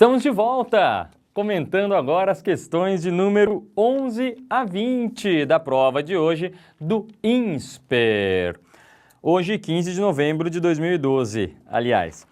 Estamos de volta, comentando agora as questões de número 11 a 20 da prova de hoje do INSPER. Hoje, 15 de novembro de 2012, aliás.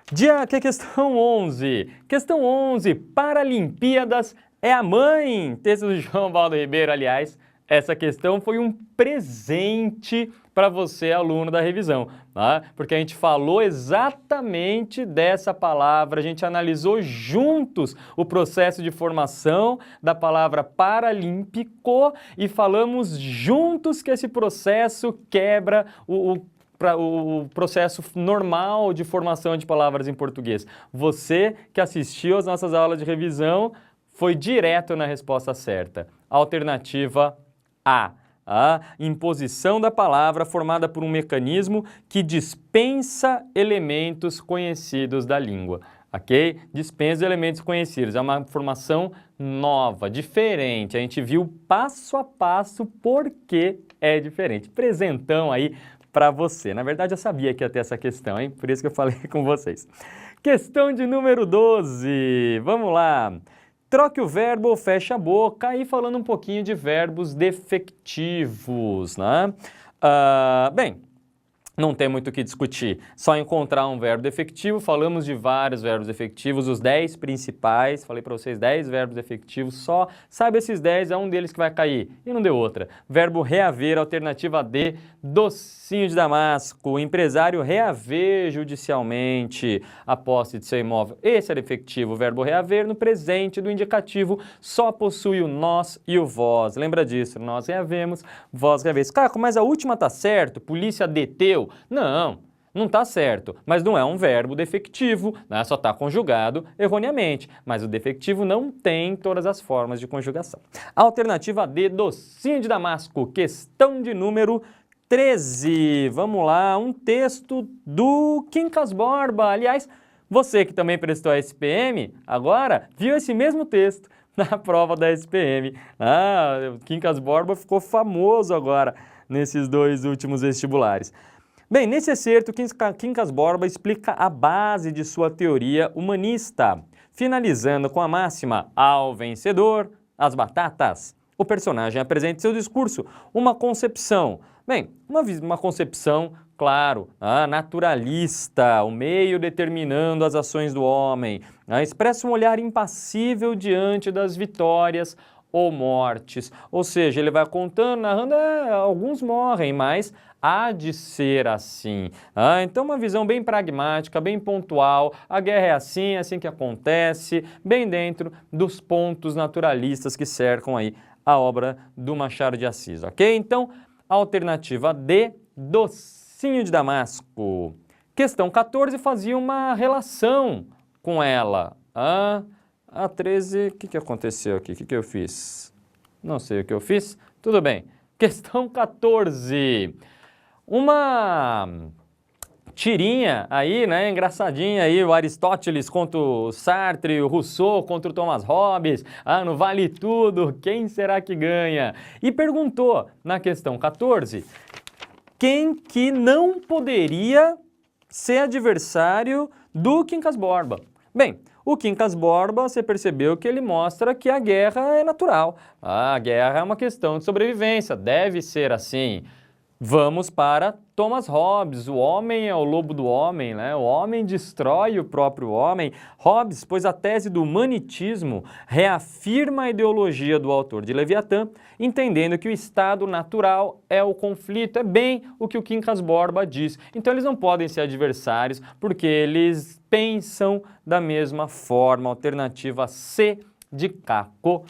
Que é questão 11. Questão 11, Paralimpíadas é a mãe. Texto do João Valdo Ribeiro, aliás. Essa questão foi um presente para você, aluno da revisão, tá? Porque a gente falou exatamente dessa palavra, a gente analisou juntos o processo de formação da palavra paralímpico e falamos juntos que esse processo quebra o processo normal de formação de palavras em português. Você que assistiu às nossas aulas de revisão foi direto na resposta certa. Alternativa A imposição da palavra formada por um mecanismo que dispensa elementos conhecidos da língua, ok? Dispensa elementos conhecidos, é uma formação nova, diferente. A gente viu passo a passo por que é diferente. Presentão aí para você. Na verdade, eu sabia que ia ter essa questão, hein? Por isso que eu falei com vocês. Questão de número 12. Vamos lá. Troque o verbo ou feche a boca e falando um pouquinho de verbos defectivos, né? Bem, não tem muito o que discutir, só encontrar um verbo defectivo. Falamos de vários verbos defectivos, os 10 principais, falei para vocês 10 verbos defectivos, só sabe esses 10, é um deles que vai cair, e não deu outra. Verbo reaver, alternativa D, docinho de Damasco, o empresário reaver judicialmente a posse de seu imóvel. Esse é defectivo, o verbo reaver no presente do indicativo só possui o nós e o vós. Lembra disso, nós reavemos, vós reaveis. Cara, mas a última tá certo, polícia deteu. Não está certo, mas não é um verbo defectivo, né? Só está conjugado erroneamente, mas o defectivo não tem todas as formas de conjugação. Alternativa D, docinho de Damasco, questão de número 13. Vamos lá, um texto do Quincas Borba. Aliás, você que também prestou a SPM, agora viu esse mesmo texto na prova da SPM. O Quincas Borba ficou famoso agora nesses dois últimos vestibulares. Bem, nesse excerto, Quincas Borba explica a base de sua teoria humanista, finalizando com a máxima, ao vencedor, as batatas. O personagem apresenta em seu discurso uma concepção, bem, uma concepção, claro, naturalista, o meio determinando as ações do homem, expressa um olhar impassível diante das vitórias ou mortes, ou seja, ele vai contando, narrando, alguns morrem, mas há de ser assim. Então uma visão bem pragmática, bem pontual, a guerra é assim que acontece, bem dentro dos pontos naturalistas que cercam aí a obra do Machado de Assis, ok? Então, alternativa D, docinho de Damasco. Questão 14 fazia uma relação com ela. A 13, o que aconteceu aqui? O que eu fiz? Não sei o que eu fiz. Tudo bem. Questão 14. Uma tirinha aí, né, engraçadinha aí, o Aristóteles contra o Sartre, o Rousseau contra o Thomas Hobbes, no Vale Tudo, quem será que ganha? E perguntou na questão 14, quem que não poderia ser adversário do Quincas Borba? Bem, o Quincas Borba, você percebeu que ele mostra que a guerra é natural. A guerra é uma questão de sobrevivência, deve ser assim. Vamos para Thomas Hobbes, o homem é o lobo do homem, né? O homem destrói o próprio homem. Hobbes, pois a tese do humanitismo reafirma a ideologia do autor de Leviatã, entendendo que o estado natural é o conflito, é bem o que o Quincas Borba diz. Então eles não podem ser adversários porque eles pensam da mesma forma. Alternativa C de Caco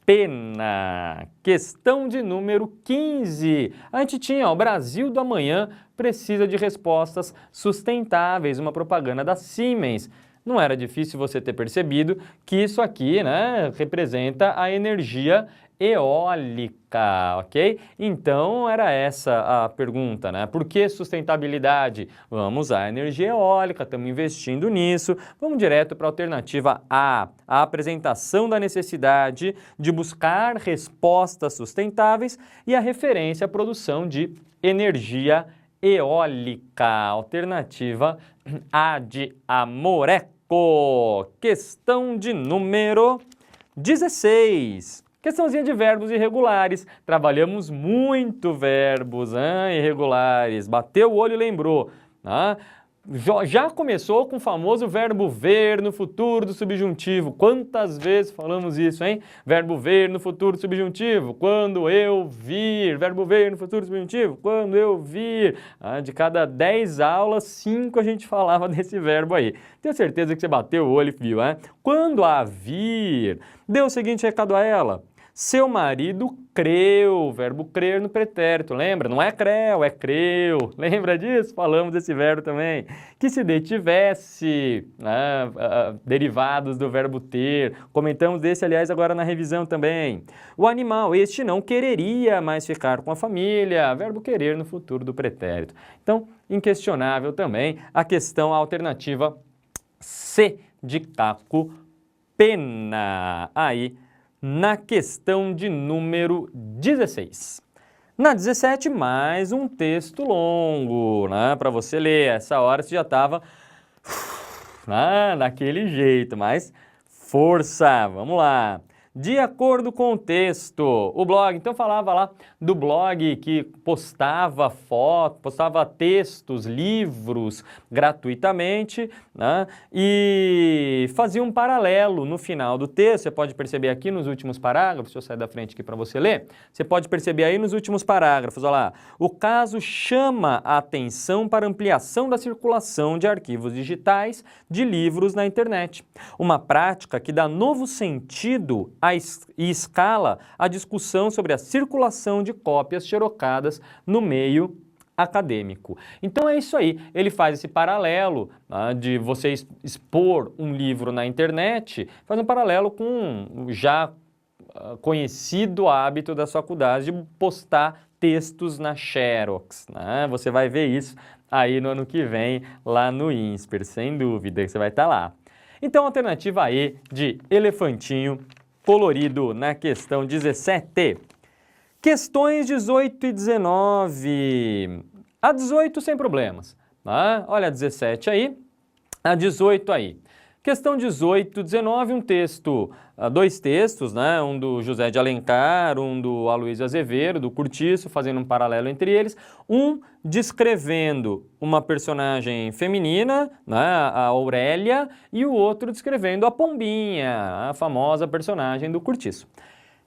Pena. Questão de número 15. A gente tinha, o Brasil do amanhã precisa de respostas sustentáveis, uma propaganda da Siemens. Não era difícil você ter percebido que isso aqui, né, representa a energia eólica, ok? Então era essa a pergunta, né? Por que sustentabilidade? Vamos usar a energia eólica, estamos investindo nisso. Vamos direto para a alternativa A apresentação da necessidade de buscar respostas sustentáveis e a referência à produção de energia eólica. Alternativa A de Amoreco. Questão de número 16. Questãozinha de verbos irregulares. Trabalhamos muito verbos irregulares. Bateu o olho e lembrou. Já começou com o famoso verbo ver no futuro do subjuntivo. Quantas vezes falamos isso, hein? Verbo ver no futuro do subjuntivo. Quando eu vir. Verbo ver no futuro do subjuntivo. Quando eu vir. De cada 10 aulas, 5 a gente falava desse verbo aí. Tenho certeza que você bateu o olho e viu, hein? Quando a vir. Deu o seguinte recado a ela. Seu marido creu, verbo crer no pretérito, lembra? Não é creu, é creu. Lembra disso? Falamos desse verbo também. Que se detivesse, derivados do verbo ter. Comentamos desse, aliás, agora na revisão também. O animal, este não quereria mais ficar com a família, verbo querer no futuro do pretérito. Então, inquestionável também a questão alternativa C de Caco Pena. Aí, na questão de número 16. Na 17, mais um texto longo, para você ler. Essa hora você já estava daquele jeito, mas força, vamos lá. De acordo com o texto, o blog, então falava lá do blog que postava fotos, postava textos, livros gratuitamente, e fazia um paralelo no final do texto. Você pode perceber aqui nos últimos parágrafos, deixa eu sair da frente aqui para você ler, você pode perceber aí nos últimos parágrafos, olha lá, o caso chama a atenção para ampliação da circulação de arquivos digitais de livros na internet, uma prática que dá novo sentido e escala a discussão sobre a circulação de cópias xerocadas no meio acadêmico. Então é isso aí, ele faz esse paralelo de você expor um livro na internet, faz um paralelo com o já conhecido hábito das faculdades de postar textos na Xerox. Você vai ver isso aí no ano que vem, lá no INSPER, sem dúvida, que você vai estar lá. Então, alternativa E de elefantinho colorido na questão 17. Questões 18 e 19. A 18 sem problemas. Olha a 17 aí, a 18 aí. Questão 18, 19, um texto, dois textos, um do José de Alencar, um do Aloysio Azevedo, do Curtiço, fazendo um paralelo entre eles, um descrevendo uma personagem feminina, a Aurélia, e o outro descrevendo a Pombinha, a famosa personagem do Curtiço.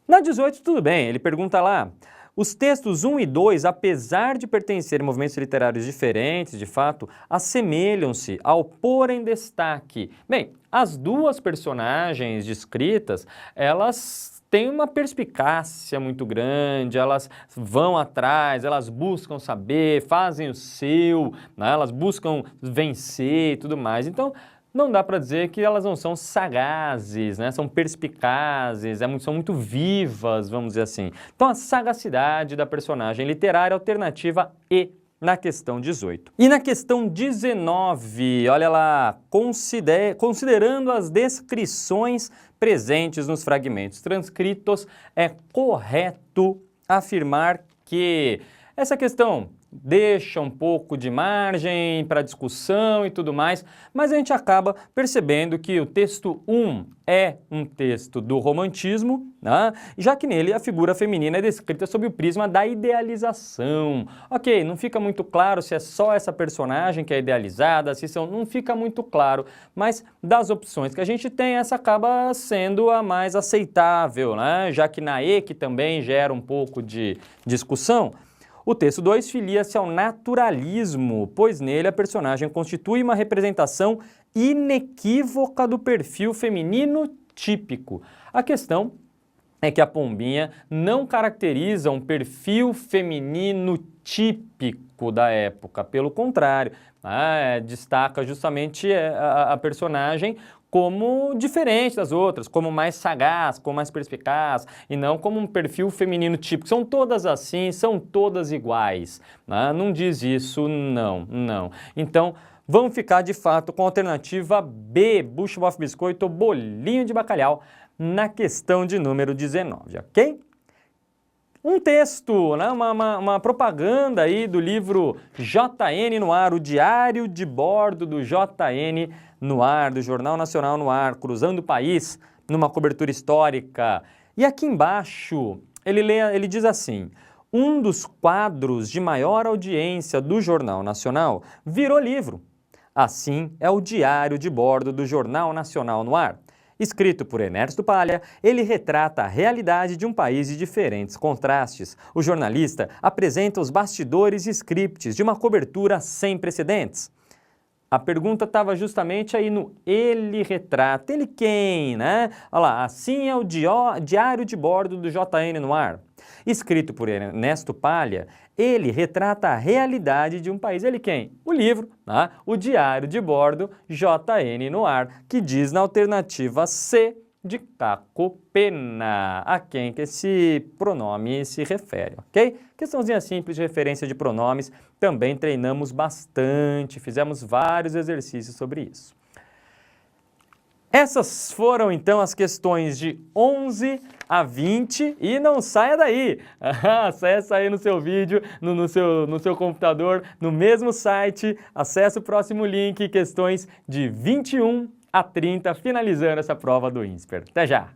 Na 18, tudo bem, ele pergunta lá, os textos 1 e 2, apesar de pertencerem a movimentos literários diferentes, de fato, assemelham-se ao pôr em destaque. Bem, as duas personagens descritas, elas têm uma perspicácia muito grande, elas vão atrás, elas buscam saber, fazem o seu, elas buscam vencer e tudo mais. Então, não dá para dizer que elas não são sagazes, são perspicazes, são muito vivas, vamos dizer assim. Então, a sagacidade da personagem literária, alternativa E na questão 18. E na questão 19, olha lá, considerando as descrições presentes nos fragmentos transcritos, é correto afirmar que essa questão deixa um pouco de margem para discussão e tudo mais, mas a gente acaba percebendo que o texto 1 é um texto do romantismo, já que nele a figura feminina é descrita sob o prisma da idealização. Ok, não fica muito claro se é só essa personagem que é idealizada, não fica muito claro, mas das opções que a gente tem, essa acaba sendo a mais aceitável, já que na E, que também gera um pouco de discussão, o texto 2 filia-se ao naturalismo, pois nele a personagem constitui uma representação inequívoca do perfil feminino típico. A questão é que a Pombinha não caracteriza um perfil feminino típico da época, pelo contrário, destaca justamente a personagem como diferente das outras, como mais sagaz, como mais perspicaz, e não como um perfil feminino típico. São todas assim, são todas iguais. Não diz isso, não. Então, vamos ficar de fato com a alternativa B, bucho-bofe biscoito, bolinho de bacalhau, na questão de número 19, ok? um texto, né? uma propaganda aí do livro JN no Ar, o Diário de Bordo do JN no Ar, do Jornal Nacional no Ar, cruzando o país numa cobertura histórica. E aqui embaixo ele diz assim: um dos quadros de maior audiência do Jornal Nacional virou livro. Assim é o Diário de Bordo do Jornal Nacional no Ar. Escrito por Ernesto Palha, ele retrata a realidade de um país de diferentes contrastes. O jornalista apresenta os bastidores e scripts de uma cobertura sem precedentes. A pergunta estava justamente aí no ele retrata. Ele quem, né? Olha lá, assim é o Diário de Bordo do JN no Ar. Escrito por Ernesto Palha, ele retrata a realidade de um país. Ele quem? O livro, né? O Diário de Bordo JN no Ar, que diz na alternativa C de Caco Pena, a quem que esse pronome se refere, ok? Questãozinha simples de referência de pronomes, também treinamos bastante, fizemos vários exercícios sobre isso. Essas foram então as questões de 11 a 20 e não saia daí! Acesse aí no seu vídeo, no seu computador, no mesmo site, acesse o próximo link, questões de 21 a 30, finalizando essa prova do INSPER. Até já!